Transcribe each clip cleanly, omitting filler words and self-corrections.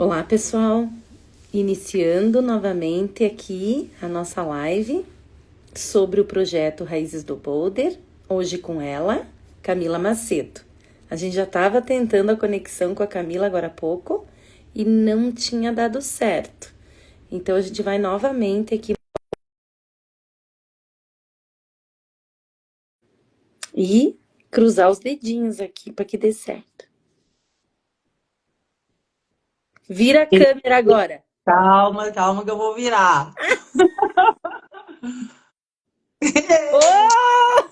Olá, pessoal! Iniciando novamente aqui a nossa live sobre o projeto Raízes do Boulder, hoje com ela, Camila Macedo. A gente já estava tentando a conexão com a Camila agora há pouco e não tinha dado certo. Então a gente vai novamente aqui e cruzar os dedinhos aqui para que dê certo. Vira a câmera agora. Calma, calma que eu vou virar. Oh!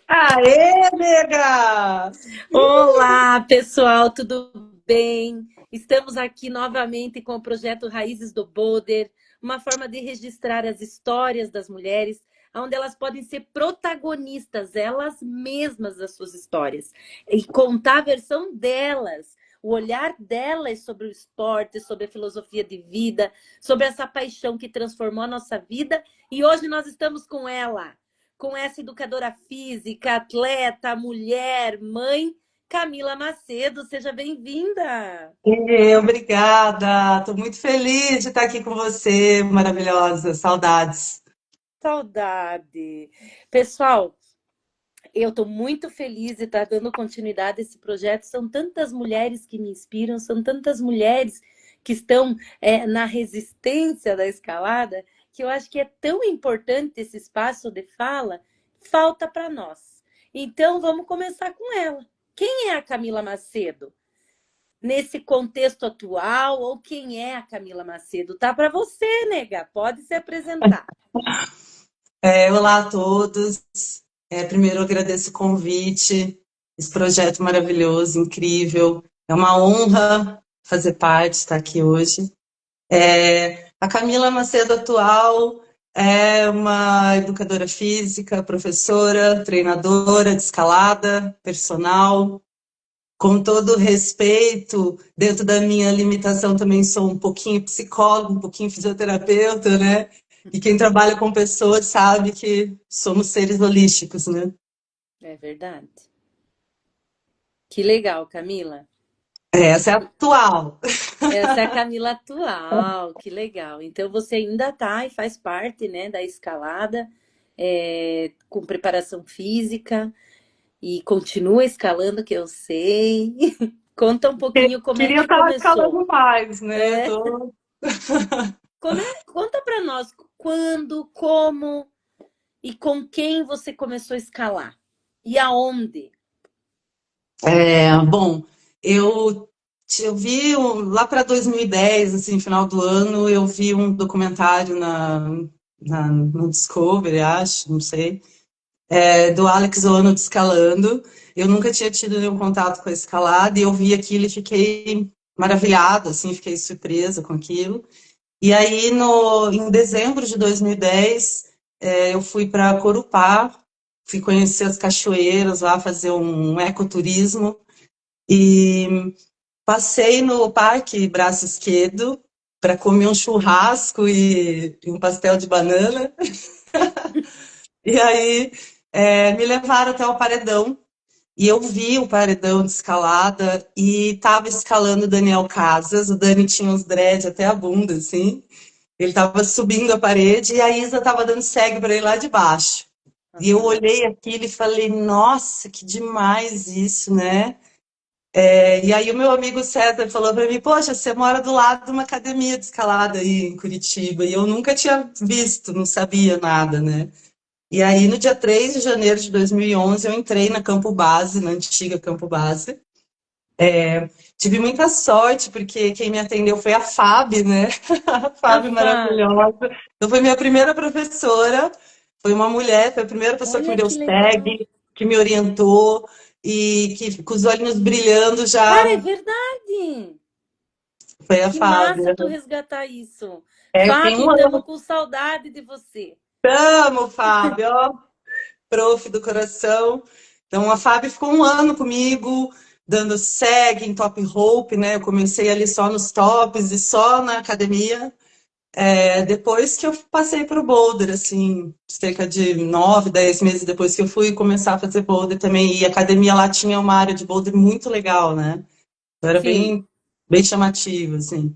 Aê, nega! Olá, pessoal, tudo bem? Estamos aqui novamente com o projeto Raízes do Boulder, uma forma de registrar as histórias das mulheres, onde elas podem ser protagonistas, elas mesmas das suas histórias, e contar a versão delas, o olhar delas sobre o esporte, sobre a filosofia de vida, sobre essa paixão que transformou a nossa vida. E hoje nós estamos com essa educadora física, atleta, mulher, mãe, Camila Macedo. Seja bem-vinda! Obrigada, estou muito feliz de estar aqui com você, maravilhosa, saudades. Saudade! Pessoal, eu estou muito feliz de estar dando continuidade a esse projeto. São tantas mulheres que me inspiram, são tantas mulheres que estão na resistência da escalada, que eu acho que é tão importante esse espaço de fala, falta para nós. Então, vamos começar com ela. Quem é a Camila Macedo? Nesse contexto atual, ou quem é a Camila Macedo? Tá para você, nega. Pode se apresentar. Olá a todos. Primeiro eu agradeço o convite, esse projeto maravilhoso, incrível. É uma honra fazer parte, estar aqui hoje. A Camila Macedo atual é uma educadora física, professora, treinadora de escalada, personal. Com todo respeito, dentro da minha limitação, também sou um pouquinho psicóloga, um pouquinho fisioterapeuta, né? E quem trabalha com pessoas sabe que somos seres holísticos, né? É verdade. Que legal, Camila. Essa é a atual. Essa é a Camila atual, que legal. Então você ainda tá e faz parte, né, da escalada, com preparação física e continua escalando, que eu sei. Conta um pouquinho como é Queria que estar começou. escalando mais, né? É, conta para nós quando, como e com quem você começou a escalar e aonde. Bom, eu, eu vi lá para 2010, assim, final do ano, eu vi um documentário no Discovery, acho, não sei, do Alex Honnold escalando. Eu nunca tinha tido nenhum contato com a escalada e eu vi aquilo e fiquei maravilhada, assim, fiquei surpresa com aquilo. E aí, em dezembro de 2010, eu fui para Corupá, fui conhecer as cachoeiras lá, fazer um ecoturismo e passei no Parque Braço Esquerdo para comer um churrasco e um pastel de banana. E aí me levaram até o paredão. E eu vi o paredão de escalada e estava escalando o Daniel Casas. O Dani tinha uns dread até a bunda, assim. Ele estava subindo a parede e a Isa estava dando segue para ele lá de baixo. E eu Aham. olhei aquilo e falei, nossa, que demais isso, né? E aí o meu amigo César falou para mim, poxa, você mora do lado de uma academia de escalada aí em Curitiba. E eu nunca tinha visto, não sabia nada, né? E aí no dia 3 de janeiro de 2011 eu entrei na Campo Base, na antiga Campo Base. Tive muita sorte, porque quem me atendeu foi a Fábio, né? A A Fábio Fábio. maravilhosa. Então foi minha primeira professora, foi uma mulher, foi a primeira pessoa que me Olha deu que legal. segue, que me orientou e que com os olhinhos brilhando Cara, é já verdade. foi a Que massa Fábio. tu resgatar isso. Eu fiquei Fábio, um estamos ano. com saudade de você. Amo, Fábio, ó, prof do coração. Então a Fábio ficou um ano comigo, dando segue em top rope, né? Eu comecei ali só nos tops e só na academia. Depois que eu passei para o boulder, assim, cerca de 9, 10 meses depois que eu fui começar a fazer boulder também, e a academia lá tinha uma área de boulder muito legal, né? Eu era Sim. bem. bem chamativo, assim.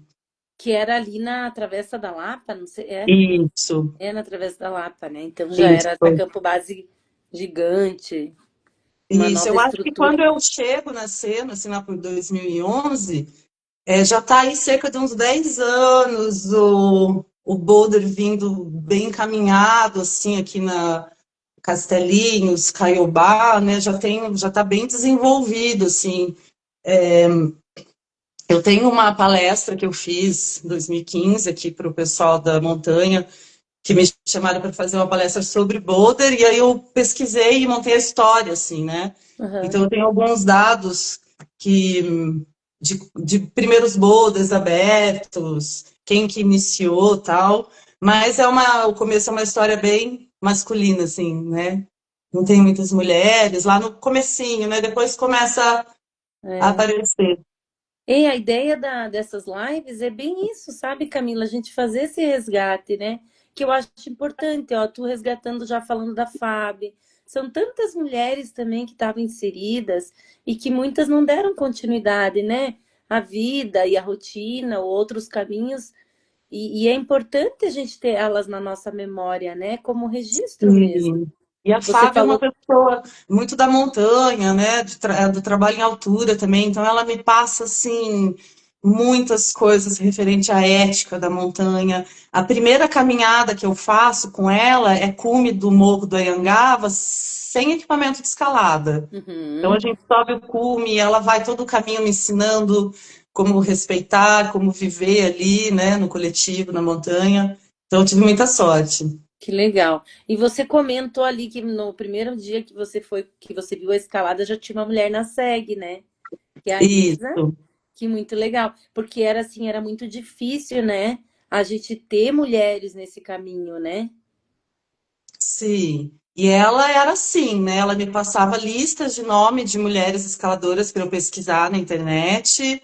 Que era ali na Travessa da Lapa, não sei, Isso, é na Travessa da Lapa, né? Então já era essa isso. campo base gigante, uma Isso, nova eu acho que estrutura. quando eu chego na cena, assim, lá por 2011, já está aí cerca de uns 10 anos o Boulder vindo bem encaminhado, assim, aqui na Castelinhos, Caiobá, né, já está bem desenvolvido, assim. Eu tenho uma palestra que eu fiz em 2015 aqui para o pessoal da montanha, que me chamaram para fazer uma palestra sobre Boulder, e aí eu pesquisei e montei a história, assim, né? Aham. Então eu tenho alguns dados que de primeiros boulders abertos, quem que iniciou, tal, mas o começo é uma história bem masculina, assim, né? Não tem muitas mulheres lá no comecinho, né? Depois começa a É. aparecer. E a ideia dessas lives é bem isso, sabe, Camila? A gente fazer esse resgate, né? Que eu acho importante, ó, tu resgatando já falando da Fábio. São tantas mulheres também que estavam inseridas e que muitas não deram continuidade, né? A vida e a rotina, ou outros caminhos. E é importante a gente ter elas na nossa memória, né? Como registro mesmo. Sim. E a Você Fábia é uma falou. pessoa muito da montanha, né? Do trabalho em altura também. Então ela me passa assim muitas coisas referente à ética da montanha. A primeira caminhada que eu faço com ela é cume do Morro do Anhangaba, sem equipamento de escalada. Então a Uhum, gente sobe o cume, ela vai todo o caminho me ensinando como respeitar, como viver ali, né, no coletivo, na montanha. Então eu tive muita sorte. que legal. E você comentou ali que no primeiro dia que você foi, que você viu a escalada, já tinha uma mulher na SEG, né? Que é a Isa, Isso. que muito legal. Porque era assim, era muito difícil, né? A gente ter mulheres nesse caminho, né? Sim, e ela era assim, né? Ela me passava listas de nome de mulheres escaladoras para eu pesquisar na internet.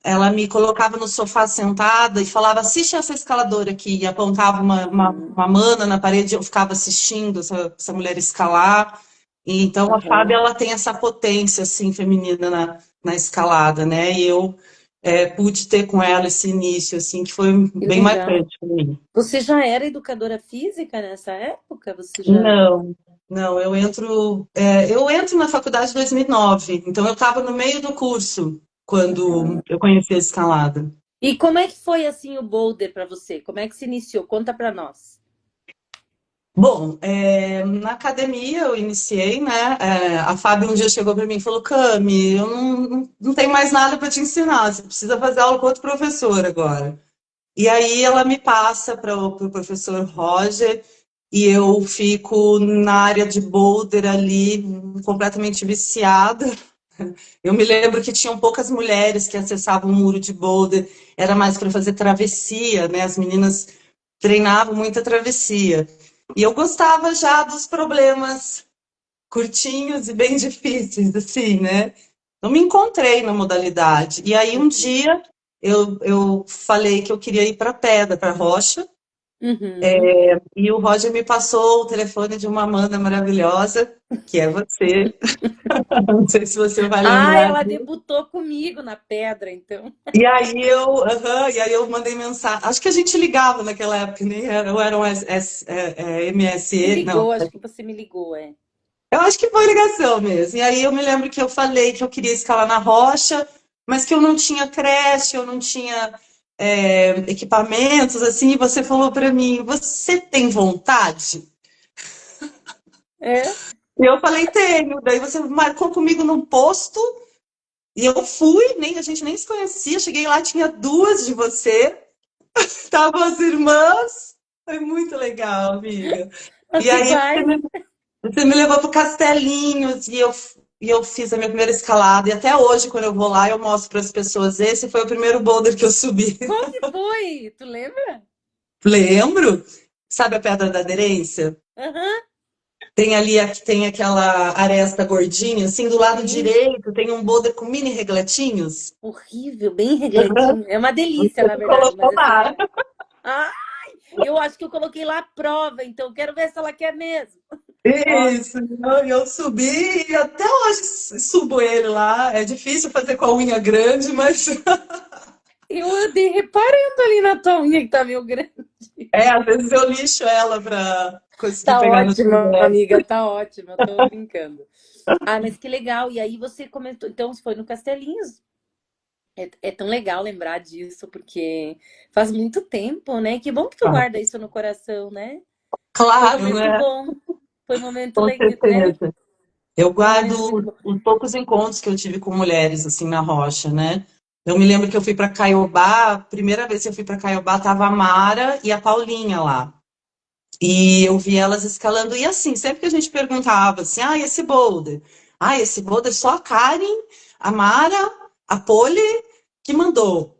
Ela me colocava no sofá sentada e falava: assiste essa escaladora aqui, e apontava Uhum, uma mana na parede, e eu ficava assistindo essa mulher escalar. E então a Fábia aham. ela tem essa potência assim feminina na escalada, né? E eu pude ter com ela esse início assim que foi Que bem legal. marcante para mim. Você já era educadora física nessa época? Você já. Não, não, eu entro na faculdade em 2009, então eu estava no meio do curso quando eu conheci a escalada. E como é que foi assim o boulder para você? Como é que se iniciou? Conta para nós. Bom, na academia eu iniciei, né? A Fábio um dia chegou para mim e falou: Cami, eu não tenho mais nada para te ensinar, você precisa fazer aula com outro professor agora. E aí ela me passa para o professor Roger e eu fico na área de boulder ali, completamente viciada. Eu me lembro que tinham poucas mulheres que acessavam o muro de boulder, era mais para fazer travessia, né? As meninas treinavam muita travessia. E eu gostava já dos problemas curtinhos e bem difíceis, assim, né? Eu me encontrei na modalidade. E aí um dia eu falei que eu queria ir para pedra, para rocha, Uhum. e o Roger me passou o telefone de uma Amanda maravilhosa, que é você. Não sei se você vai Ah, lembrar. ela debutou comigo na pedra, então. E aí eu mandei mensagem. Acho que a gente ligava naquela época, nem era, ou era um Me MSE, não. ligou, acho que você me ligou, é. Eu acho que foi ligação mesmo. E aí eu me lembro que eu falei que eu queria escalar na rocha, mas que eu não tinha creche, eu não tinha equipamentos, assim, e você falou para mim, você tem vontade? É? E eu falei, tenho. Daí você marcou comigo num posto, e eu fui, nem, a gente nem se conhecia, cheguei lá, tinha duas de você. Estavam as irmãs. Foi muito legal, amiga. Mas E que aí vai. você me levou para Castelinhos e eu fiz a minha primeira escalada. E até hoje, quando eu vou lá, eu mostro para as pessoas. Esse foi o primeiro boulder que eu subi. Qual que foi? Tu lembra? Lembro? Sabe a Pedra da Aderência? Aham, Tem ali, tem aquela aresta gordinha, assim, do lado sim. direito tem um boulder com mini regletinhos. Horrível, bem Aham. regletinho. É uma delícia, Você na me verdade, mas colocou assim. lá. Ai, eu acho que eu coloquei lá a prova, então quero ver se ela quer mesmo. Isso, eu subi e até hoje subo ele lá. É difícil fazer com a unha grande, mas Eu andei reparando ali na tua unha que tá meio grande. às vezes eu lixo ela para conseguir Tá pegar no ótimo, tripé. amiga, tá ótimo. Eu tô brincando. Ah, mas que legal. E aí você comentou, então foi no Castelinhos. É tão legal lembrar disso, porque faz muito tempo, né? Que bom que tu Ah, guarda isso no coração, né? Foi um claro, momento né? bom. Foi um momento Com legal, né? certeza. Eu Foi um momento muito guardo bom. os poucos encontros que eu tive com mulheres assim na rocha, né? Eu me lembro que eu fui para Caiobá, a primeira vez que eu fui para Caiobá, tava a Mara e a Paulinha lá. E eu vi elas escalando. E assim, sempre que a gente perguntava assim, ah, esse boulder? Ah, esse boulder só a Karen, a Mara, a Poli que mandou.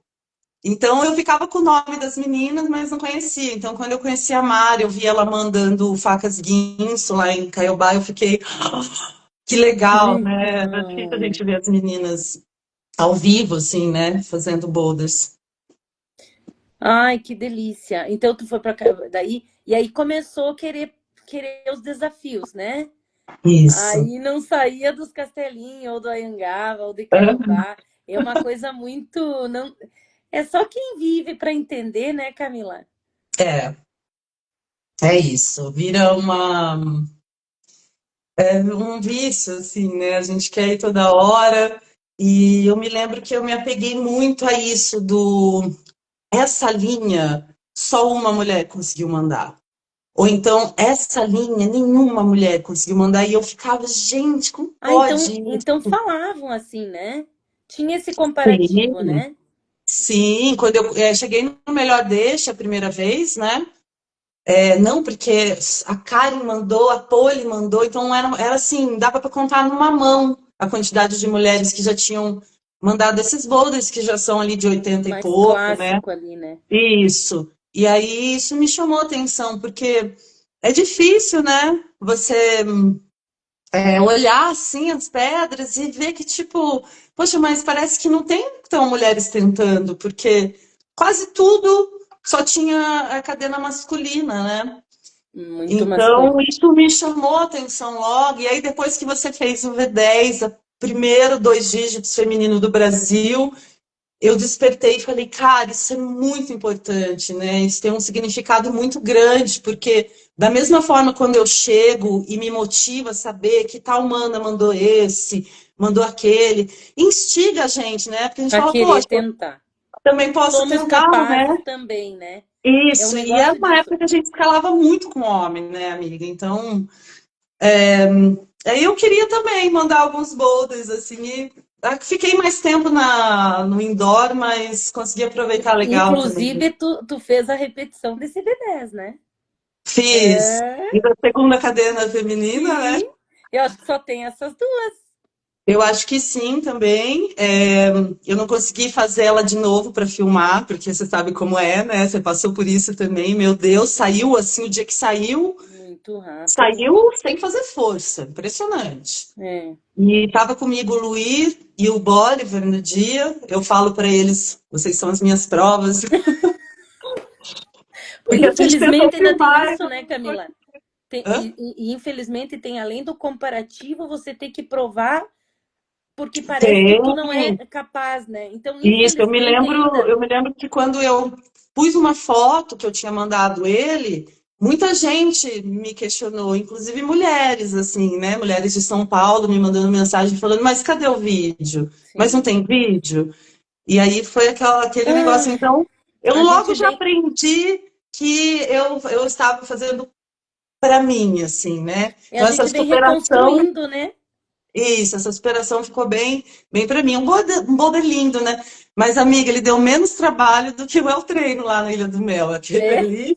Então eu ficava com o nome das meninas, mas não conhecia. Então quando eu conheci a Mara, eu vi ela mandando facas guinso lá em Caiobá, eu fiquei, que Que legal, né? É difícil a legal. gente ver as meninas ao vivo, assim, né? Fazendo boulders. Ai, que delícia. Então tu foi para daí e aí começou a querer os desafios, né? Isso. Aí não saía dos Castelinhos ou do Anhangaba ou de Caiobá. É uma coisa muito não é só quem vive para entender, né, Camila? É, é isso. Vira um vício, assim, né? A gente quer ir toda hora. E eu me lembro que eu me apeguei muito a isso essa linha só uma mulher conseguiu mandar. Ou então, essa linha nenhuma mulher conseguiu mandar. E eu ficava, gente, como Ah, pode então isso? falavam assim, né? Tinha esse comparativo, Sim, né? sim. Quando eu cheguei no Melhor Deixa a primeira vez, né? Não, porque a Karen mandou, a Poli mandou, então era assim, dava para contar numa mão a quantidade de mulheres que já tinham mandado esses boulders, que já são ali de 80 e Mais pouco, né? clássico ali, né? Isso. E aí isso me chamou a atenção, porque é difícil, né? Você olhar assim as pedras e ver que, tipo, poxa, mas parece que não tem tão mulheres tentando, porque quase tudo só tinha a cadena masculina, né? Muito Então, masculino. isso me chamou a atenção logo. E aí, depois que você fez o V10, o primeiro dois dígitos feminino do Brasil, eu despertei e falei, cara, isso é muito importante, né? Isso tem um significado muito grande, porque da mesma forma quando eu chego e me motiva a saber que tal mana mandou esse, mandou aquele, instiga a gente, né? Porque a gente A fala, querer poxa, tentar. também posso Somos tentar, né? capazes também, né? É um Isso, e era negócio uma disso. época que a gente escalava muito com homem, né, amiga? Então, aí eu queria também mandar alguns boulders, assim, fiquei mais tempo no indoor, mas consegui aproveitar legal também. Inclusive, tu fez a repetição desse B10, né? Fiz. É, E da segunda cadena feminina, né? sim. Eu acho que só tem essas duas. Eu acho que sim também. Eu não consegui fazer ela de novo para filmar, porque você sabe como é, né? Você passou por isso também. Meu Deus, saiu assim, o dia que saiu, Muito rápido. saiu sem fazer força. Impressionante. É. E estava comigo o Luiz e o Bolivar no dia. Eu falo para eles, vocês são as minhas provas, porque a gente tentou Infelizmente ainda tem filmar. isso, né, Camila? Hã? Infelizmente tem, além do comparativo, você tem que provar porque parece que Tem. tu não é capaz, né? Então, Isso, infelizmente ainda. eu me lembro que quando eu pus uma foto que eu tinha mandado ele, muita gente me questionou, inclusive mulheres, assim, né? Mulheres de São Paulo me mandando mensagem falando, mas cadê o vídeo? Mas não Sim. tem vídeo? E aí foi aquele negócio. Ah, Então, eu a logo gente já vem. aprendi que eu estava fazendo para mim, assim, né? A Então, essa gente vem superação. reconstruindo, né? Isso, essa superação ficou bem para mim. Um boulder lindo, né? Mas, amiga, ele deu menos trabalho do que o El Treino lá na Ilha do Mel. É.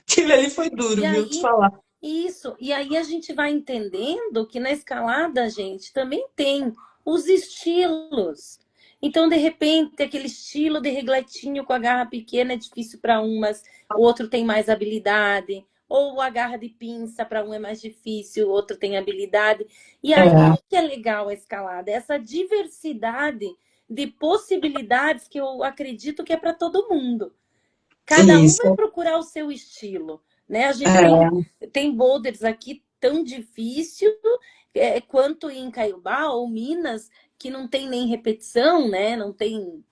Aquele ali foi E duro, viu? Te aí, falar. isso. E aí a gente vai entendendo que na escalada, gente, também tem os estilos. Então, de repente, aquele estilo de regletinho com a garra pequena é difícil para um, mas o outro tem mais habilidade. Ou a garra de pinça para um é mais difícil, o outro tem habilidade. E aí É, que é legal a escalada, essa diversidade de possibilidades que eu acredito que é para todo mundo. Cada um vai isso, procurar o seu estilo, né? A gente É, tem boulders aqui tão difícil quanto em Caiobá ou Minas, que não tem nem repetição, né? Não tem.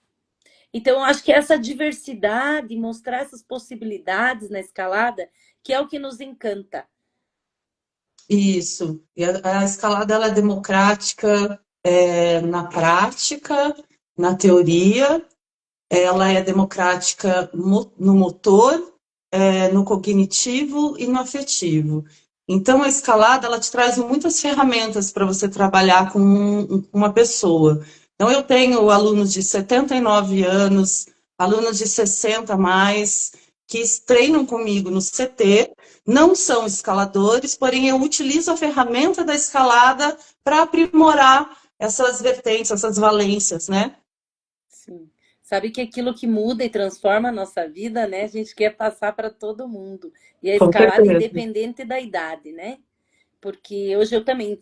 Então, eu acho que essa diversidade, mostrar essas possibilidades na escalada, que é o que nos encanta. isso. E a escalada ela é democrática na prática, na teoria, ela é democrática no motor, no cognitivo e no afetivo. Então, a escalada, ela te traz muitas ferramentas para você trabalhar com uma pessoa. Então, eu tenho alunos de 79 anos, alunos de 60 a mais, que treinam comigo no CT, não são escaladores, porém eu utilizo a ferramenta da escalada para aprimorar essas vertentes, essas valências, né? Sim. Sabe que aquilo que muda e transforma a nossa vida, né? A gente quer passar para todo mundo. E a Com escalada é certeza. independente da idade, né? Porque hoje eu também,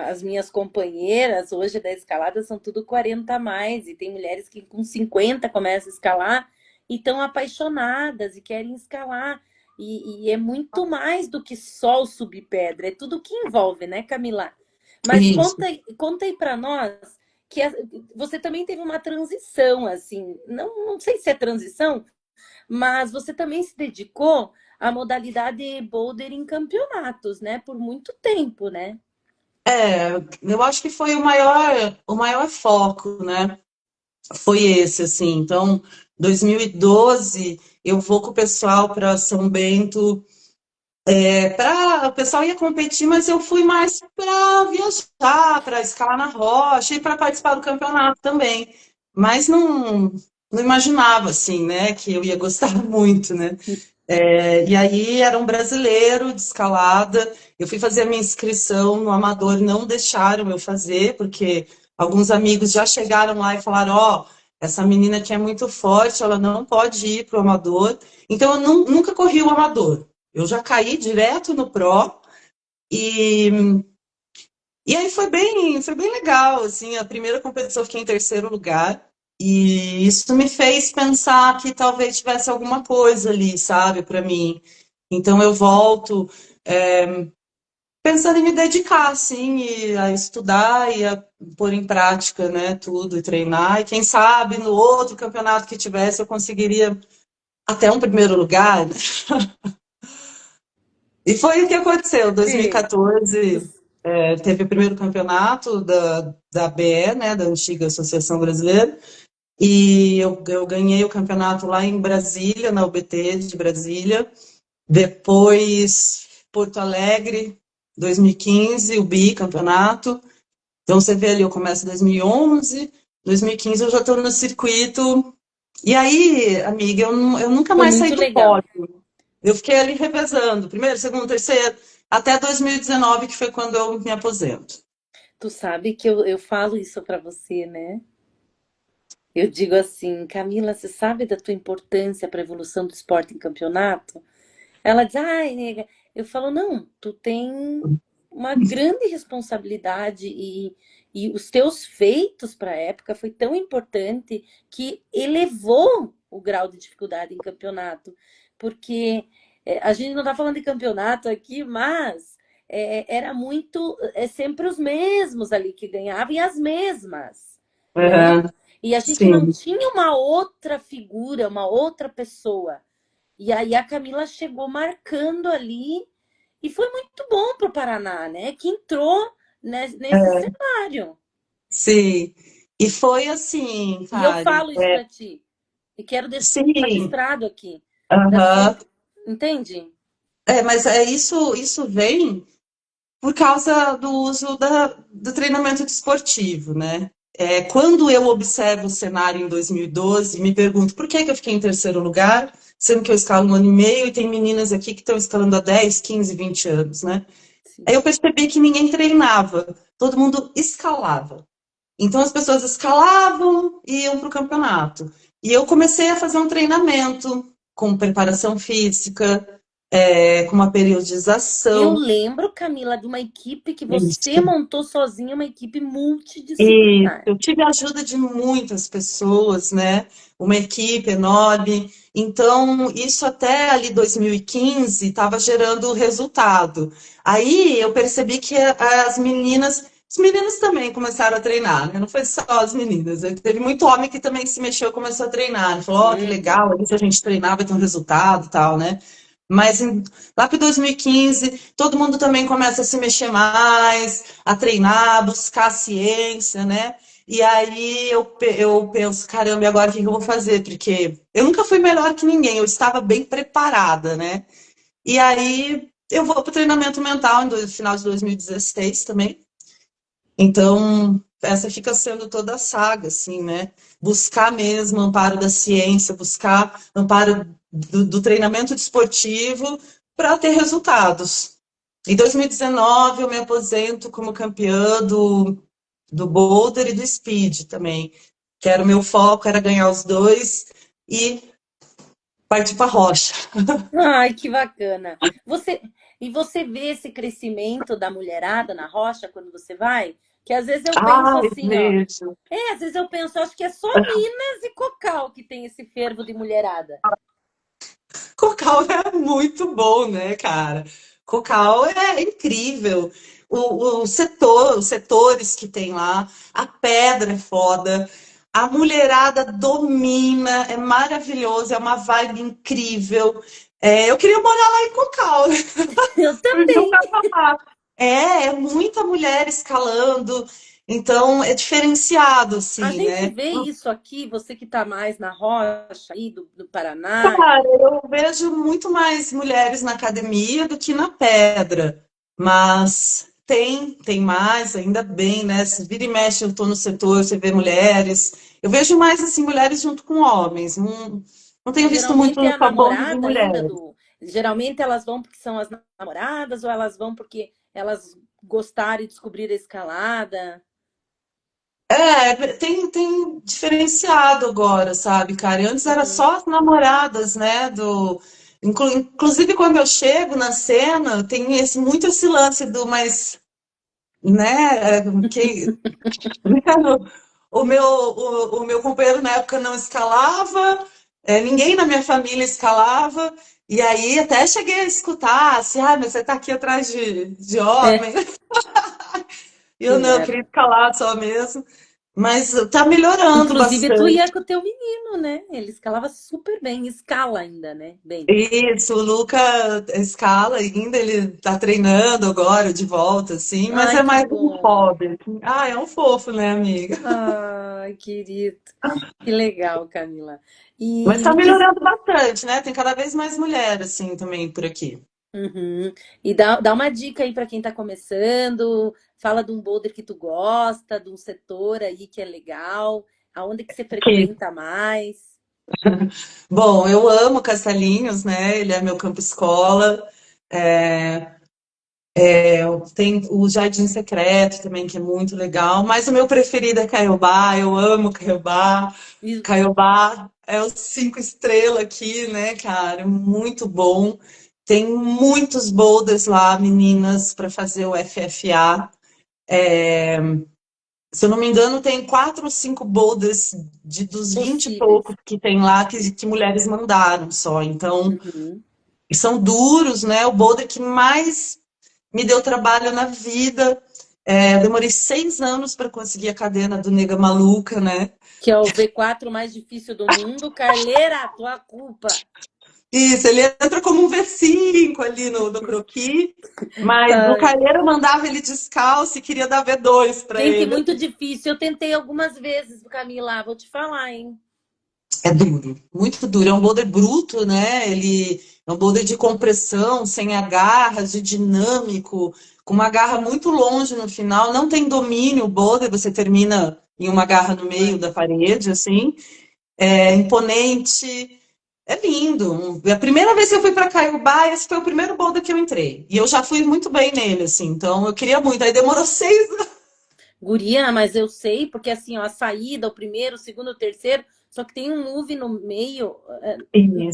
as minhas companheiras hoje da escalada são tudo 40 a mais, e tem mulheres que com 50 começam a escalar e estão apaixonadas e querem escalar. E é muito mais do que só o subir pedra, é tudo que envolve, né, Camila? Mas Isso. conta aí para nós que você também teve uma transição, assim, não sei se é transição, mas você também se dedicou à modalidade boulder em campeonatos, né? Por muito tempo, né? Eu acho que foi o maior foco, né? Foi esse, assim. Então, 2012, eu vou com o pessoal para São Bento. O pessoal ia competir, mas eu fui mais para viajar, para escalar na rocha e para participar do campeonato também. Mas não imaginava, assim, né, que eu ia gostar muito, né? E aí era um brasileiro de escalada. Eu fui fazer a minha inscrição no Amador, não deixaram eu fazer, porque alguns amigos já chegaram lá e falaram: Ó, essa menina aqui é muito forte, ela não pode ir para o Amador. Então eu nunca corri o Amador. Eu já caí direto no Pro e, e aí foi bem legal, assim, a primeira competição eu fiquei em terceiro lugar e isso me fez pensar que talvez tivesse alguma coisa ali, sabe, para mim. Então eu volto pensando em me dedicar, assim, a estudar e a pôr em prática, né, tudo e treinar. E quem sabe no outro campeonato que tivesse eu conseguiria até um primeiro lugar, né? E foi o que aconteceu. Sim. 2014, teve o primeiro campeonato da ABE, né, da antiga Associação Brasileira, e eu ganhei o campeonato lá em Brasília, na UBT de Brasília. Depois, Porto Alegre, 2015, o bicampeonato. Então, você vê ali, eu começo em 2011, 2015 eu já estou no circuito. E aí, amiga, eu nunca Foi mais saí muito do legal. pódio. Eu fiquei ali revezando, primeiro, segundo, terceiro, até 2019, que foi quando eu me aposento. Tu sabe que eu falo isso para você, né? Eu digo assim, Camila, você sabe da tua importância para a evolução do esporte em campeonato? Ela diz, ai, nega. Eu falo, não, tu tem uma grande responsabilidade e os teus feitos para a época foi tão importante que elevou o grau de dificuldade em campeonato. Porque a gente não está falando de campeonato aqui, mas era muito, sempre os mesmos ali que ganhavam e as mesmas, né? Aham, E a gente não sim. tinha uma outra figura, uma outra pessoa. E aí a Camila chegou marcando ali e foi muito bom para o Paraná, né? Que entrou nesse cenário. Sim. E foi assim, E eu Karen. falo isso para ti. E quero deixar Sim. registrado aqui. Da sua, Aham. entende? Mas isso vem por causa do uso do treinamento desportivo, né? Quando eu observo o cenário em 2012, me pergunto por que que eu fiquei em terceiro lugar, sendo que eu escalo um ano e meio e tem meninas aqui que estão escalando há 10, 15, 20 anos, né? Aí Sim. eu percebi que ninguém treinava, todo mundo escalava. Então as pessoas escalavam e iam para o campeonato. E eu comecei a fazer um treinamento com preparação física, com uma Eu periodização. lembro, Camila, de uma equipe que você Isso. montou sozinha, uma equipe E multidisciplinar. eu tive a ajuda de muitas pessoas, né? Uma equipe enorme. Então, isso até ali 2015 estava gerando resultado. Aí eu percebi que as meninas, os meninos também começaram a treinar, né? Não foi só as meninas. Teve muito homem que também se mexeu e começou a treinar. Falou, ó, que Uhum. legal, aí se a gente treinar vai ter um resultado e tal, né? Mas lá para 2015, todo mundo também começa a se mexer mais, a treinar, buscar a ciência, né? E aí eu penso, caramba, e agora o que que eu vou fazer? Porque eu nunca fui melhor que ninguém, eu estava bem preparada, né? E aí eu vou para o treinamento mental no final de 2016 também. Então, essa fica sendo toda a saga, assim, né? Buscar mesmo amparo da ciência, buscar amparo do treinamento desportivo para ter resultados. Em 2019, eu me aposento como campeã do boulder e do speed também, que era o meu foco, era ganhar os dois e partir para a rocha. Ai, que bacana. Você vê esse crescimento da mulherada na rocha quando você vai? Que às vezes eu penso Ai, assim, ó. vejo. Às vezes eu penso, acho que é só Minas e Cocal que tem esse fervo de mulherada. Cocal é muito bom, né, cara? Cocal é incrível. O setor, os setores que tem lá, a pedra é foda, a mulherada domina, é maravilhoso, é uma vibe incrível. É, eu queria morar lá em Cocal, né? Eu Porque também. é muita mulher escalando, então é diferenciado, A assim, gente né? vê isso aqui, você que está mais na rocha aí do Paraná. Cara, eu vejo muito mais mulheres na academia do que na pedra, mas tem mais, ainda bem, né? Se vira e mexe, eu tô no setor, você vê mulheres. Eu vejo mais, assim, mulheres junto com homens. Não tenho visto muito Geralmente é a só bando de namorada ainda mulheres. do. Geralmente elas vão porque são as namoradas ou elas vão porque elas gostaram e descobriram a escalada. É, tem diferenciado agora, sabe, cara? E antes era Uhum. só as namoradas, né? Inclusive, quando eu chego na cena, tem muito esse lance do mais, né? O meu companheiro na época não escalava, ninguém na minha família escalava, e aí até cheguei a escutar assim, ah, mas você tá aqui atrás de É, homem. E que eu não, eu merda. queria escalar só mesmo. Mas tá melhorando Inclusive, tu bastante. ia com o teu menino, né? Ele escalava super bem, escala ainda, né? Bem. Isso, o Luca escala ainda, ele tá treinando agora de volta, assim, mas Ai, é que mais um bom. hobby, assim. Ah, é um fofo, né, amiga? Ai, querido. Que legal, Camila. Mas E tá me diz. melhorando bastante, né? Tem cada vez mais mulher, assim, também por aqui. Uhum. E dá uma dica aí para quem está começando. Fala de um boulder que tu gosta, de um setor aí que é legal. Aonde que você Aqui. frequenta mais? Bom, eu amo Castelinhos, né? Ele é meu campo escola. É, tem o Jardim Secreto também, que é muito legal. Mas o meu preferido é Caiobá. Eu amo Caiobá. E Caiobá é o 5 estrelas aqui, né, cara? Muito bom. Tem muitos boulders lá, meninas, para fazer o FFA. Se eu não me engano, tem 4 ou 5 boulders dos 20 e possíveis. poucos que tem lá que mulheres mandaram só. Então, Uhum. são duros, né? O boulder que mais me deu trabalho na vida. Eu demorei 6 anos para conseguir a cadena do Nega Maluca, né? Que é o V4 mais difícil do mundo. Carleira, tua culpa. Isso, ele entra como um V5 ali no croquis, mas o Ai, Calheiro mandava ele descalço e queria dar V2 para gente, ele. muito difícil. Eu tentei algumas vezes, Camila. Vou te falar, hein? É duro, muito duro. É um boulder bruto, né? Ele é um boulder de compressão, sem agarras, de dinâmico, com uma garra muito longe no final. Não tem domínio o boulder, você termina em uma garra no meio da parede, assim. É imponente. É lindo. A primeira vez que eu fui para Caiobá, esse foi o primeiro boulder que eu entrei. E eu já fui muito bem nele, assim. Então eu queria muito. Aí demorou 6 anos. Guria, mas eu sei, porque assim, ó, a saída, o primeiro, o segundo, o terceiro, só que tem um move no meio,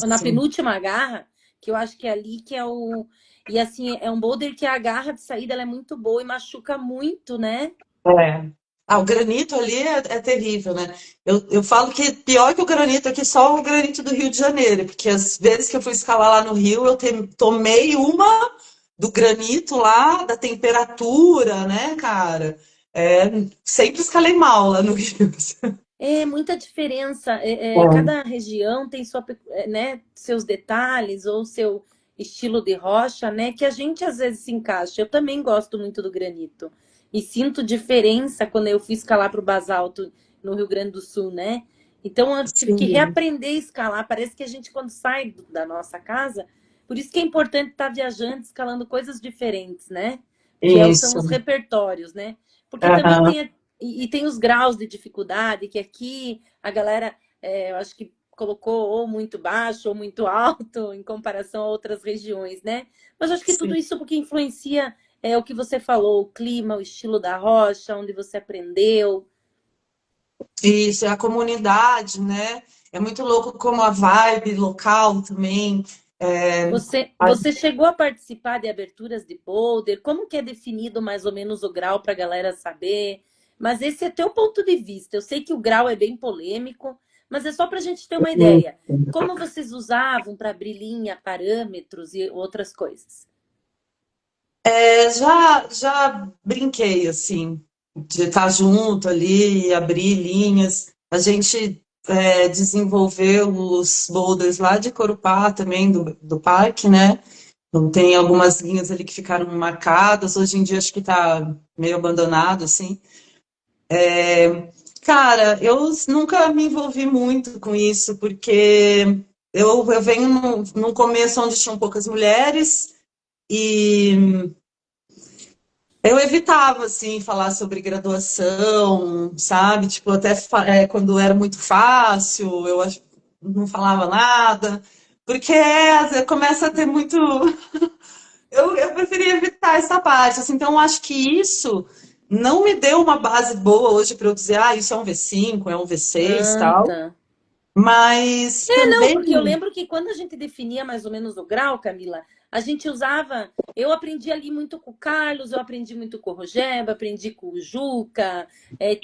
na Isso. penúltima garra, que eu acho que é ali que é o. E assim, é um boulder que a garra de saída ela é muito boa e machuca muito, né? É. Ah, o granito ali é terrível, né? Eu falo que pior que o granito aqui, só o granito do Rio de Janeiro, porque as vezes que eu fui escalar lá no Rio, tomei uma do granito lá, da temperatura, né, cara? É, sempre escalei mal lá no Rio. É muita diferença. É, Cada região tem sua, né, seus detalhes ou seu estilo de rocha, né, que a gente às vezes se encaixa. Eu também gosto muito do granito e sinto diferença quando eu fui escalar para o basalto no Rio Grande do Sul, né? Então eu tive que sim, reaprender a escalar. Parece que a gente quando sai da nossa casa, por isso que é importante estar viajando, escalando coisas diferentes, né? São isso. os repertórios, né? Porque também Aham, e tem os graus de dificuldade, que aqui a galera, eu acho que colocou ou muito baixo ou muito alto em comparação a outras regiões, né? Mas eu acho que tudo sim. isso porque influencia o que você falou, o clima, o estilo da rocha, onde você aprendeu. Isso, é a comunidade, né? É muito louco como a vibe local também. É, Você chegou a participar de aberturas de boulder? Como que é definido mais ou menos o grau para a galera saber? Mas esse é teu ponto de vista. Eu sei que o grau é bem polêmico, mas é só para a gente ter uma ideia. Como vocês usavam para abrir linha, parâmetros e outras coisas? já brinquei, assim, de estar junto ali e abrir linhas. A gente desenvolveu os boulders lá de Corupá também, do parque, né? Então, tem algumas linhas ali que ficaram marcadas. Hoje em dia acho que está meio abandonado, assim. Cara, eu nunca me envolvi muito com isso, porque eu venho num começo onde tinham poucas mulheres e eu evitava, assim, falar sobre graduação, sabe? Tipo, até quando era muito fácil, não falava nada, porque às vezes, começa a ter muito. Eu preferia evitar essa parte, assim, então eu acho que isso não me deu uma base boa hoje para eu dizer, ah, isso é um V5, é um V6, Ah, tal, tá. mas Não, também. porque eu lembro que quando a gente definia mais ou menos o grau, Camila, a gente usava. Eu aprendi ali muito com o Carlos, eu aprendi muito com o Rogério, aprendi com o Juca,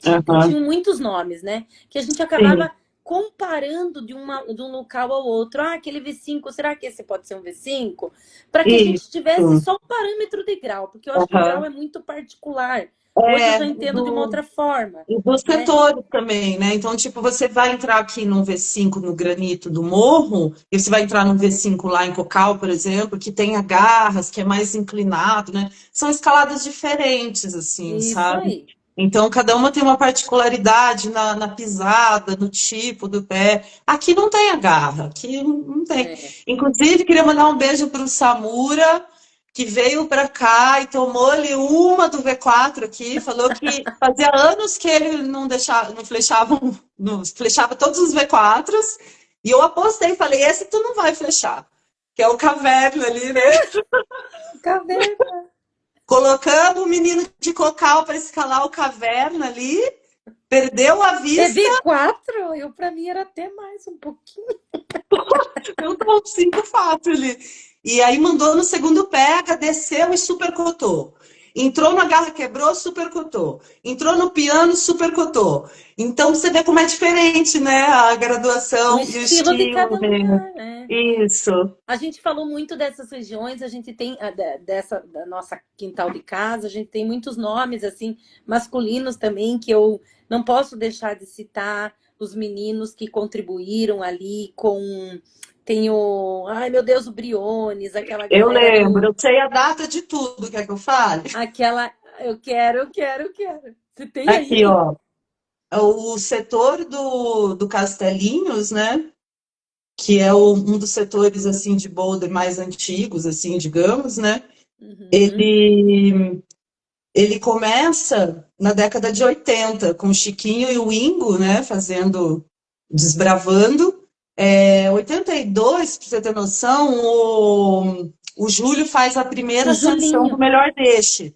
Aham, tinham muitos nomes, né? Que a gente sim, acabava comparando de um local ao outro. Ah, aquele V5, será que esse pode ser um V5? Para que a gente tivesse isso. só o parâmetro de grau, porque eu acho que o grau Aham. é muito particular. Hoje eu É, já entendo de uma outra forma, e dos né? setores também, né? Então, tipo, você vai entrar aqui no V5 no granito do morro, e você vai entrar no V5 lá em Cocal, por exemplo, que tem agarras, que é mais inclinado, né? São escaladas diferentes, assim, Isso sabe? aí. Então, cada uma tem uma particularidade na pisada, no tipo do pé. Aqui não tem agarra, aqui não tem. É. Inclusive, queria mandar um beijo para o Samura, que veio para cá e tomou ali uma do V4 aqui, falou que fazia anos que ele não deixava, não flechava, não flechava todos os V4s, e eu apostei, falei, esse tu não vai flechar, que é o caverna ali, né? Caverna. Colocamos o menino de cocal para escalar o caverna ali, perdeu a É vista, V4? Eu, para mim, era até mais um pouquinho. eu dou 5 fácil ali. E aí mandou no segundo pega, desceu e supercotou. Entrou na garra, quebrou, supercotou. Entrou no piano, supercotou. Então você vê como é diferente, né? A O graduação e o estilo de estilo, cada né? lugar, né? Isso. A gente falou muito dessas regiões, a gente tem dessa da nossa quintal de casa, a gente tem muitos nomes assim masculinos também que eu não posso deixar de citar os meninos que contribuíram ali com tem o, ai meu Deus, o Briones, aquela Eu galera lembro, do eu sei a data de tudo, quer que eu fale? aquela eu quero. Você tem Aqui, aí? ó. O setor do Castelinhos, né? Que é um dos setores assim de boulder mais antigos, assim, digamos, né? Uhum. Ele começa na década de 80 com o Chiquinho e o Ingo, né, fazendo, desbravando. 82, para você ter noção, o Júlio faz a primeira O ascensão do Julinho. Melhor Deixe,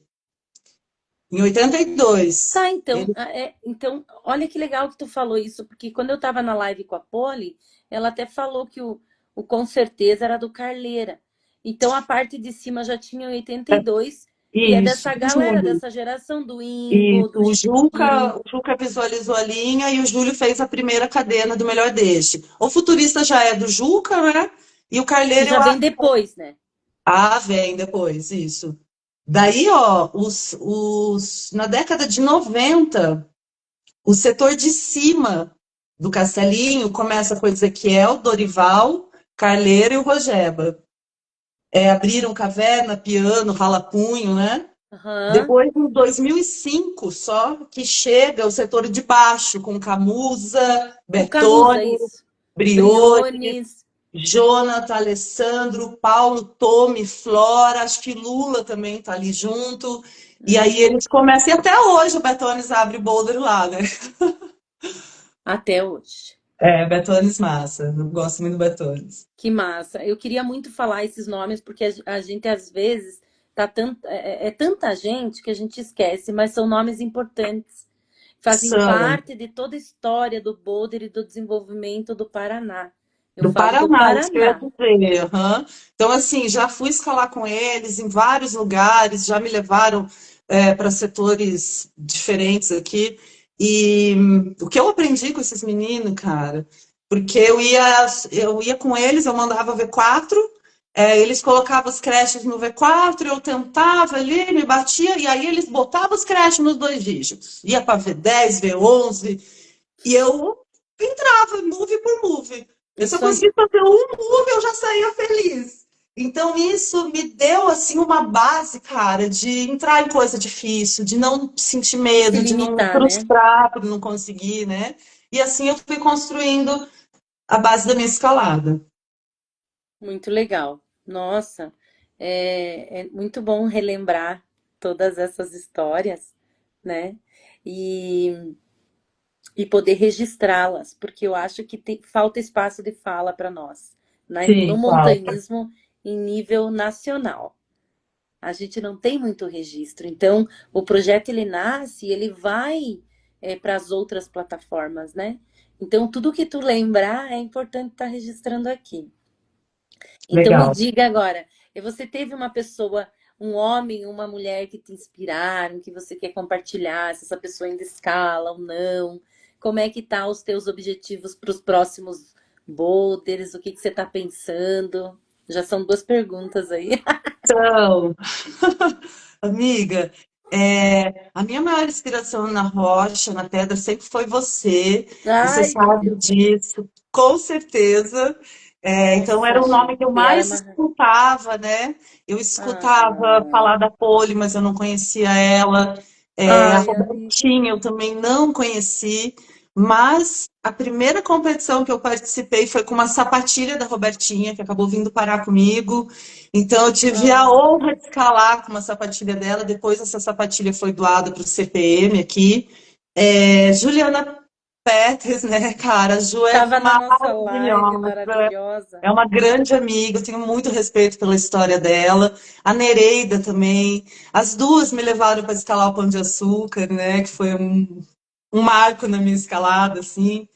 em 82. Tá, então, Ele, então, olha que legal que tu falou isso, porque quando eu tava na live com a Polly, ela até falou que o com certeza era do Carleira. Então a parte de cima já tinha 82, E é Isso, dessa do galera, Júlio. dessa geração do Isso, Ingo, do o Gil, Juca, o Juca visualizou a linha e o Júlio fez a primeira cadena do Melhor Deixe. O Futurista já é do Juca, né? E o que Carleiro já vem depois, né? vem depois, isso. Daí, ó, na década de 90, o setor de cima do Castelinho começa com Ezequiel, Dorival, Carleiro e o Rogeba. Abriram caverna, piano, ralapunho, né? Aham. Depois, em 2005, só que chega o setor de baixo, com Camusa, O Camusa, Bertone, isso. Brioni, Briones. Jonathan, Alessandro, Paulo, Tome, Flora, acho que Lula também tá ali junto. E aí eles começam, e até hoje o Betones abre boulder lá, né? Até hoje. Betones massa, eu gosto muito do Betones. Que massa. Eu queria muito falar esses nomes, porque a gente, às vezes, é tanta gente que a gente esquece, mas são nomes importantes. Fazem São parte de toda a história do Boulder e do desenvolvimento do Paraná. Eu do falo do Paraná, isso que eu ia Paraná. dizer. Aham. Então, assim, já fui escalar com eles em vários lugares, já me levaram para setores diferentes aqui. E o que eu aprendi com esses meninos, cara, porque eu ia com eles, eu mandava V4, eles colocavam os creches no V4, eu tentava ali, me batia, e aí eles botavam os creches nos dois dígitos. Ia para V10, V11, e eu entrava, move por move. Se eu Isso aí. conseguisse fazer um move, eu já saía feliz. Então, isso me deu, assim, uma base, cara, de entrar em coisa difícil, de não sentir De se medo, de não me limitar, né? frustrar por não conseguir, né? E assim eu fui construindo a base da minha escalada. Muito legal. Nossa, é muito bom relembrar todas essas histórias, né? E, e poder registrá-las, porque eu acho que falta espaço de fala para nós, né? No Sim, falta. montanhismo em nível nacional. A gente não tem muito registro. Então, o projeto ele nasce, ele vai para as outras plataformas, né? Então, tudo que tu lembrar é importante estar registrando aqui. Então me Legal. diga agora, você teve uma pessoa, um homem, uma mulher que te inspiraram, que você quer compartilhar, se essa pessoa ainda escala ou não? Como é que tá os teus objetivos para os próximos boulders? O que que você está pensando? Já são duas perguntas aí. Então, amiga, a minha maior inspiração na rocha, na pedra, sempre foi você, e você Ai, meu sabe Deus. disso, com certeza. Então, Nossa, era o nome que eu gente, era mais uma. escutava, né? Eu escutava Ah, falar da Poli, mas eu não conhecia ela. A ai, amiga. Robertinha eu também não conheci, mas a primeira competição que eu participei foi com uma sapatilha da Robertinha, que acabou vindo parar comigo. Então, eu tive a Ah, honra de escalar com uma sapatilha dela. Depois, essa sapatilha foi doada para o CPM aqui. Juliana Peters, né, cara? A Ju é tava na nossa live maravilhosa. maravilhosa. É uma grande amiga, eu tenho muito respeito pela história dela. A Nereida também. As duas me levaram para escalar o Pão de Açúcar, né? Que foi um marco na minha escalada, assim.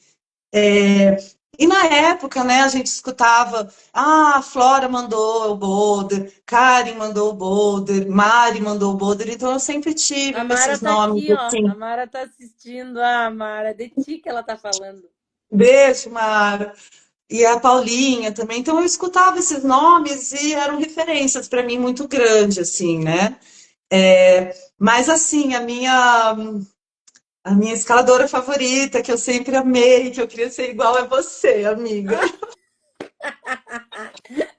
E na época, né, a gente escutava, a Flora mandou o boulder, Karen mandou o boulder, Mari mandou o boulder, então eu sempre tive A Mara esses tá nomes aqui, ó. A assim, Mara tá assistindo. Ah, Mara, de ti que ela tá falando. beijo, Mara, e a Paulinha também, então eu escutava esses nomes e eram referências para mim muito grandes, assim, né? Mas assim, a minha escaladora favorita, que eu sempre amei, que eu queria ser igual a você, amiga.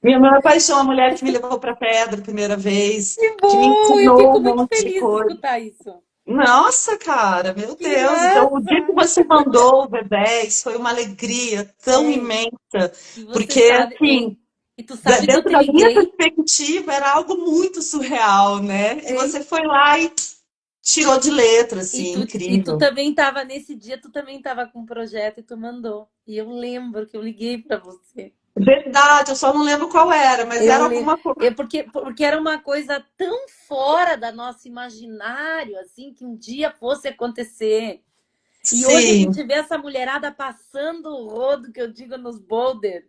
Minha maior paixão, a mulher que me levou para a pedra a primeira vez, Que que me bom! Eu ensinou fico um muito monte de feliz de coisa. escutar isso. Nossa, cara, meu Que Deus. Então, o massa! dia que você mandou o V10 foi uma alegria tão Hein? imensa, E você porque, sabe, assim, hein? E tu sabe que eu dentro te da minha liguei? perspectiva, era algo muito surreal, né? E Hein? você foi lá e tirou de letra, E assim, tu incrível. também tava nesse dia, tu também tava com um projeto e tu mandou. E eu lembro que eu liguei pra você. Verdade, eu só não lembro qual era, mas Eu era lembro, alguma coisa. porque era uma coisa tão fora da nosso imaginário, assim, que um dia fosse acontecer. E hoje a Sim. gente vê essa mulherada passando o rodo, que eu digo, nos boulder.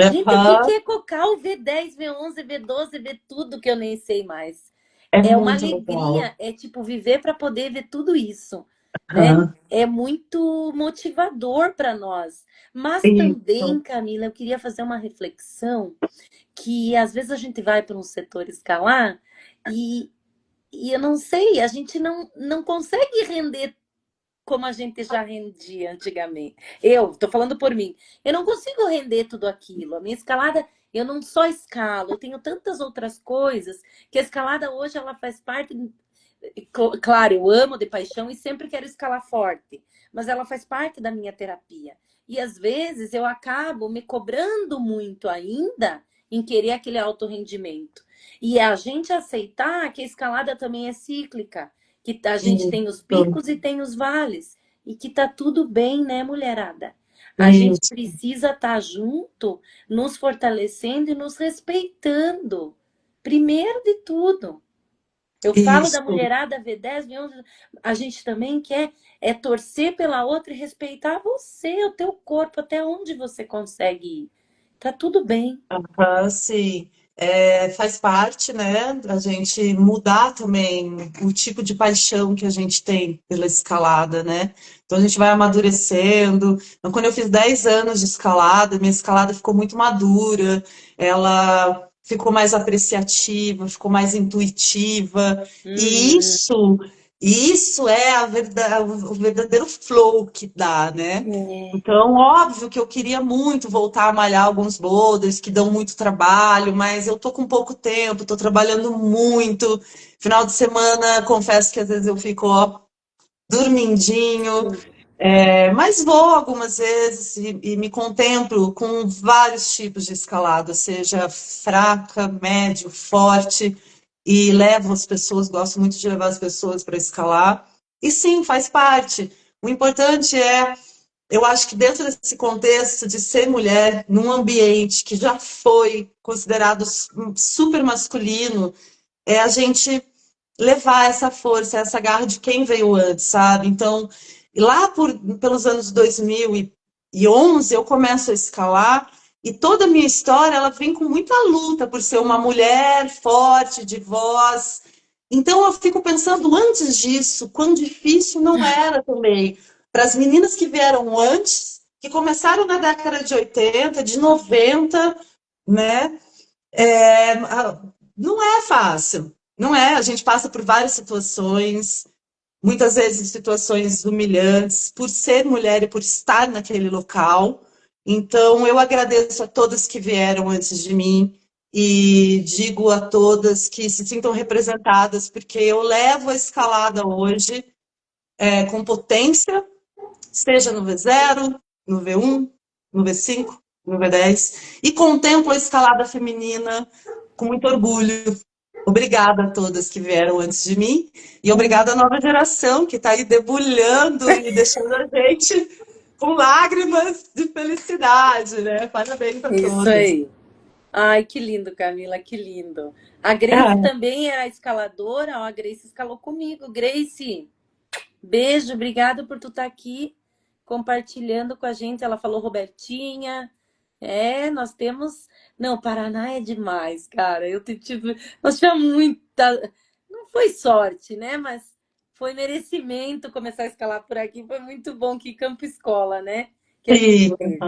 Gente, o que Aham. que é cocar o V10, V11, V12, V tudo que eu nem sei mais? É É uma muito legal. alegria, é tipo viver para poder ver tudo isso, né? Aham. É muito motivador para nós. Mas Isso. também, Camila, eu queria fazer uma reflexão que às vezes a gente vai para um setor escalar e, e eu não sei, a gente não consegue render como a gente já rendia antigamente. Eu estou falando por mim. Eu não consigo render tudo aquilo. A minha escalada, eu não só escalo, eu tenho tantas outras coisas que a escalada hoje ela faz parte. Claro, eu amo de paixão e sempre quero escalar forte, mas ela faz parte da minha terapia. E às vezes eu acabo me cobrando muito ainda em querer aquele alto rendimento. E a gente aceitar que a escalada também é cíclica, que a gente tem os Isso. picos e tem os vales, e que tá tudo bem, né, mulherada? A gente Isso. precisa estar junto, nos fortalecendo e nos respeitando. Primeiro de tudo. Eu falo da Isso. mulherada V10, V11, a gente também quer torcer pela outra e respeitar você, o teu corpo, até onde você consegue ir. Tá tudo bem. Aham, sim. É, faz parte, né, a gente mudar também o tipo de paixão que a gente tem pela escalada, né? Então a gente vai amadurecendo. Então, quando eu fiz 10 anos de escalada, minha escalada ficou muito madura, ela ficou mais apreciativa, ficou mais intuitiva. E Uhum. isso é o verdadeiro flow que dá, né? É. Então, óbvio que eu queria muito voltar a malhar alguns boulders que dão muito trabalho, mas eu tô com pouco tempo, tô trabalhando muito. Final de semana, confesso que às vezes eu fico, ó, dormindinho, mas vou algumas vezes e me contemplo com vários tipos de escalada, seja fraca, médio, forte, e levo as pessoas, gosto muito de levar as pessoas para escalar. E sim, faz parte. O importante é eu acho que dentro desse contexto de ser mulher, num ambiente que já foi considerado super masculino, é a gente levar essa força, essa garra de quem veio antes, sabe? Então, lá pelos anos 2011, eu começo a escalar e toda a minha história, ela vem com muita luta por ser uma mulher forte, de voz. Então, eu fico pensando antes disso, quão difícil não era também para as meninas que vieram antes, que começaram na década de 80, de 90, né? Não é fácil, não é. A gente passa por várias situações, muitas vezes situações humilhantes, por ser mulher e por estar naquele local. Então, eu agradeço a todas que vieram antes de mim e digo a todas que se sintam representadas, porque eu levo a escalada hoje com potência, seja no V0, no V1, no V5, no V10, e contemplo a escalada feminina com muito orgulho. Obrigada a todas que vieram antes de mim e obrigada à nova geração que está aí debulhando e deixando a gente com lágrimas de felicidade, né? Parabéns a Isso todas. aí. Ai, que lindo, Camila, que lindo. A Grace Ah, também é a escaladora, ó, a Grace escalou comigo. Grace, beijo, obrigada por tu estar aqui compartilhando com a gente. Ela falou Robertinha. É, nós temos. Não, Paraná é demais, cara. Tive. Nós tivemos muita. Não foi sorte, né? Mas foi merecimento começar a escalar por aqui. Foi muito bom que Campo Escola, né? Que a gente sim, teve.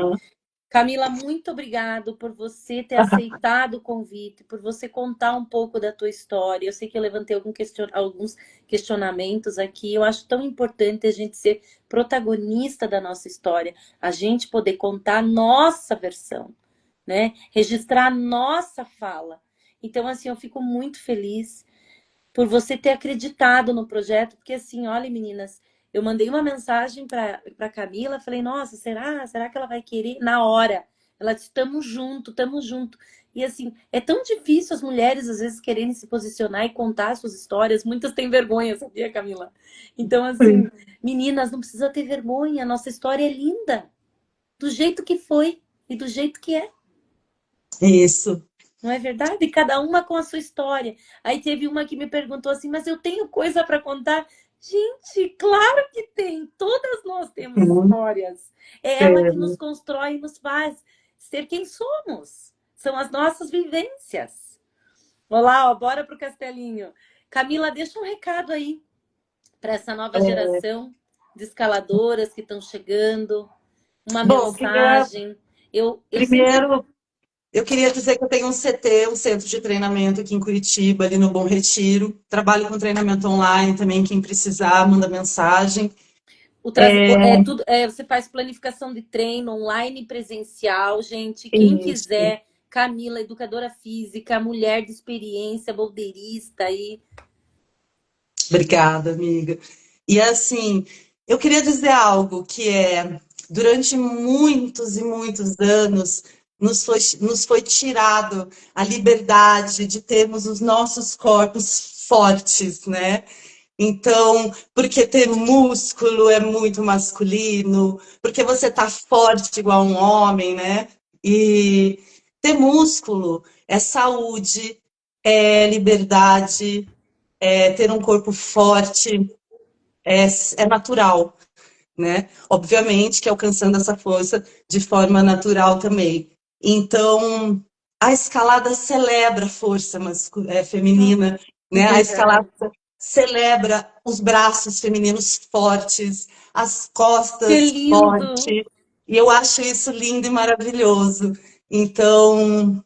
Camila, muito obrigado por você ter ah, aceitado o convite, por você contar um pouco da tua história. Eu sei que eu levantei alguns questionamentos aqui. Eu acho tão importante a gente ser protagonista da nossa história, a gente poder contar a nossa versão, né? Registrar a nossa fala. Então, assim, eu fico muito feliz por você ter acreditado no projeto, porque assim, olha, meninas, eu mandei uma mensagem para Camila, falei, nossa, será que ela vai querer? Na hora, ela disse, tamo junto, tamo junto. E assim, é tão difícil as mulheres às vezes quererem se posicionar e contar suas histórias, muitas têm vergonha, sabia, Camila? Então, assim, meninas, não precisa ter vergonha, a nossa história é linda, do jeito que foi e do jeito que é. isso. Não é verdade? Cada uma com a sua história. Aí teve uma que me perguntou assim, mas eu tenho coisa para contar? Gente, claro que tem. Todas nós temos histórias. É ela que nos constrói e nos faz ser quem somos. São as nossas vivências. Olá, ó, bora pro castelinho. Camila, deixa um recado aí para essa nova geração de escaladoras que estão chegando, uma Bom, mensagem. Eu sempre. primeiro, eu queria dizer que eu tenho um CT, um centro de treinamento aqui em Curitiba, ali no Bom Retiro. Trabalho com treinamento online também, quem precisar, manda mensagem. Você faz planificação de treino online e presencial, gente. Quem Isso. quiser, Camila, educadora física, mulher de experiência, bolderista aí. Obrigada, amiga. E assim, eu queria dizer algo durante muitos e muitos anos, nos foi tirado a liberdade de termos os nossos corpos fortes, né? Então, porque ter músculo é muito masculino, porque você tá forte igual um homem, né? E ter músculo é saúde, é liberdade, é ter um corpo forte, é natural, né? Obviamente que alcançando essa força de forma natural também. Então, a escalada celebra a força feminina, É né? A escalada verdade. celebra os braços femininos fortes, as Que costas lindo! fortes, e eu acho isso lindo e maravilhoso. Então,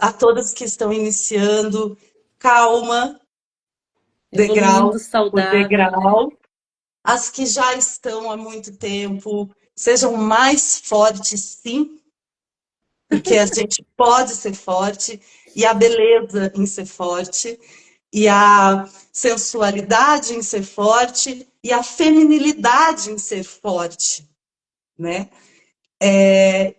a todas que estão iniciando, calma, Evoluindo degrau por saudável, né? degrau. As que já estão há muito tempo, sejam mais fortes, sim, porque a gente pode ser forte, e a beleza em ser forte, e a sensualidade em ser forte, e a feminilidade em ser forte, né?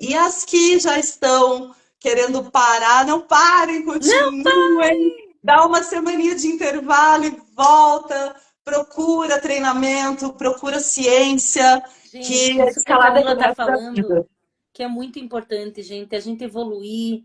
E as que já estão querendo parar, não parem, Não, continuem, dá uma semaninha de intervalo e volta, procura treinamento, procura ciência, gente, que a isso que a escalada é Camila pro está resto da falando, vida. que é muito importante, gente, a gente evoluir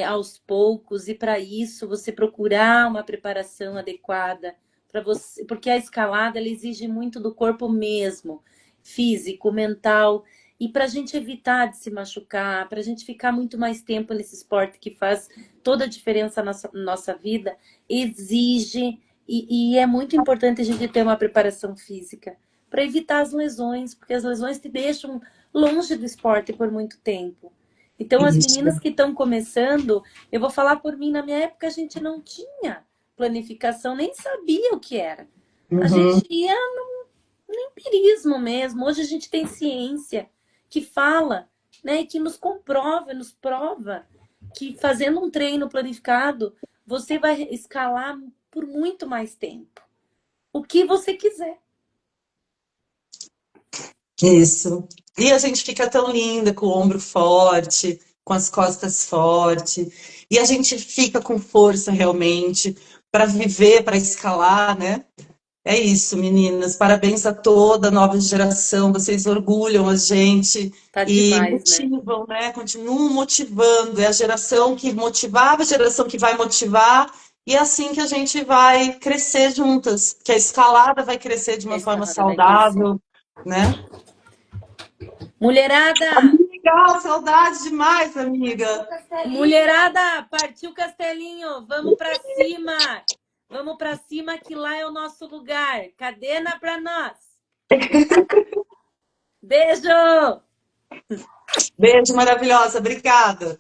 aos poucos e para isso você procurar uma preparação adequada para você, porque a escalada ela exige muito do corpo mesmo, físico, mental, e para a gente evitar de se machucar, para a gente ficar muito mais tempo nesse esporte que faz toda a diferença na nossa vida, exige e é muito importante a gente ter uma preparação física para evitar as lesões, porque as lesões te deixam longe do esporte por muito tempo. Então, as Isso. meninas que estão começando, eu vou falar por mim, na minha época a gente não tinha planificação, nem sabia o que era. A Uhum. gente ia no empirismo mesmo. Hoje a gente tem ciência que fala, né, e que nos comprova, nos prova que fazendo um treino planificado, você vai escalar por muito mais tempo. O que você quiser. Isso. E a gente fica tão linda com o ombro forte, com as costas fortes, e a gente fica com força realmente para viver, para escalar, né? É isso, meninas. Parabéns a toda a nova geração. Vocês orgulham a gente Tá e demais, né? motivam, né? Continuam motivando. É a geração que motivava, a geração que vai motivar. E é assim que a gente vai crescer juntas, que a escalada vai crescer de A uma forma escalada vai crescer. saudável, né? Mulherada! Amiga, saudade demais, amiga. Mulherada! Partiu Castelinho! Vamos pra cima! Vamos pra cima que lá é o nosso lugar. Cadena pra nós! Beijo! Beijo maravilhosa, obrigada.